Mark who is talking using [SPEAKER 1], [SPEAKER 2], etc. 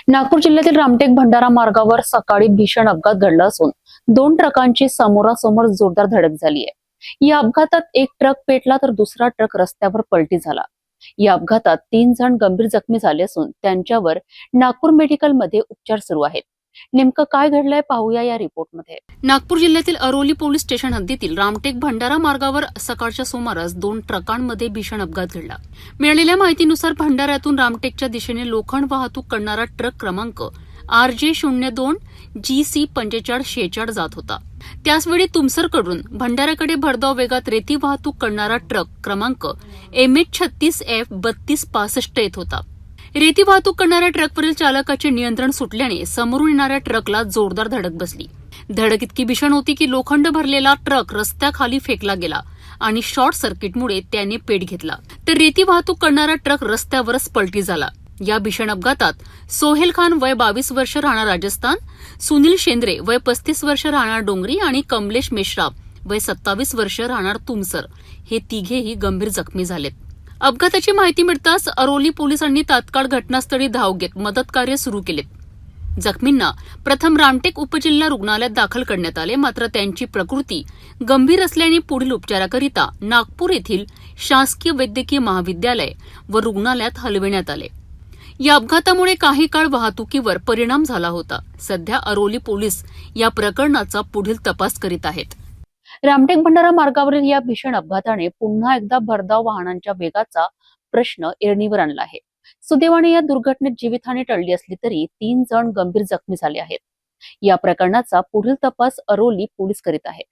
[SPEAKER 1] नागपूर जिल्ह्यातील रामटेक भंडारा मार्गावर सकाळी भीषण अपघात घडला असून 2 ट्रकांची समोरासमोर जोरदार धडक झाली आहे। या अपघातात एक ट्रक पेटला तर दुसरा ट्रक रस्त्यावर पलटी झाला। या अपघातात 3 जण गंभीर जखमी झाले असून त्यांच्यावर नागपूर मेडिकलमध्ये उपचार सुरू आहेत। नेमकं काय घडलंय पाहूया या रिपोर्टमध्ये। नागपूर जिल्ह्यातील अरोली पोलीस स्टेशन हद्दीतील रामटेक भंडारा मार्गावर सकाळच्या सुमारास 2 ट्रकांमध्ये भीषण अपघात घडला। मिळालेल्या माहितीनुसार भंडाऱ्यातून रामटेकच्या दिशेने लोखंड वाहतूक करणारा ट्रक क्रमांक RJ02 GC 4546 जात होता। त्याचवेळी तुमसरकडून भंडाऱ्याकडे भरधाव वेगात रेती वाहतूक करणारा ट्रक क्रमांक MH36F 3265 येत होता। रेती वाहतूक करणाऱ्या ट्रकवरील चालकाचे नियंत्रण सुटल्याने समोरून येणाऱ्या ट्रकला जोरदार धडक बसली। धडक इतकी भीषण होती की लोखंड भरलेला ट्रक रस्त्याखाली फेकला गेला आणि शॉर्ट सर्किटमुळे त्याने पेट घेतला, तर रेती वाहतूक करणारा ट्रक रस्त्यावरच पलटी झाला। या भीषण अपघातात सोहेल खान वय 22 वर्ष राहणार राजस्थान, सुनील शेंद्रे वय 35 वर्ष राहणार डोंगरी आणि कमलेश मेश्राम वय 27 वर्ष राहणार तुमसर हे तिघेही गंभीर जखमी झालेत। अपघाताची माहिती मिळताच अरोली पोलिसांनी तात्काळ घटनास्थळी धाव घेत मदत कार्य सुरू केलेत। जखमींना प्रथम रामटेक उपजिल्हा रुग्णालयात दाखल करण्यात आले, मात्र त्यांची प्रकृती गंभीर असल्याने पुढील उपचाराकरिता नागपूर येथील शासकीय वैद्यकीय महाविद्यालय व रुग्णालयात हलविण्यात आले। या अपघातामुळे काही काळ वाहतुकीवर परिणाम झाला होता। सध्या अरोली पोलीस या प्रकरणाचा पुढील तपास करीत आहेत। रामटेक भंडारा मार्गावरील या भीषण अपघाताने पुन्हा एकदा भरधाव वाहनांच्या वेगाचा प्रश्न ऐरणीवर आणला आहे। सुदैवाने या दुर्घटनेत जीवितहानी टळली असली तरी 3 जण गंभीर जखमी झाले आहेत। या प्रकरणाचा पुढील तपास अरोली पोलीस करीत आहेत।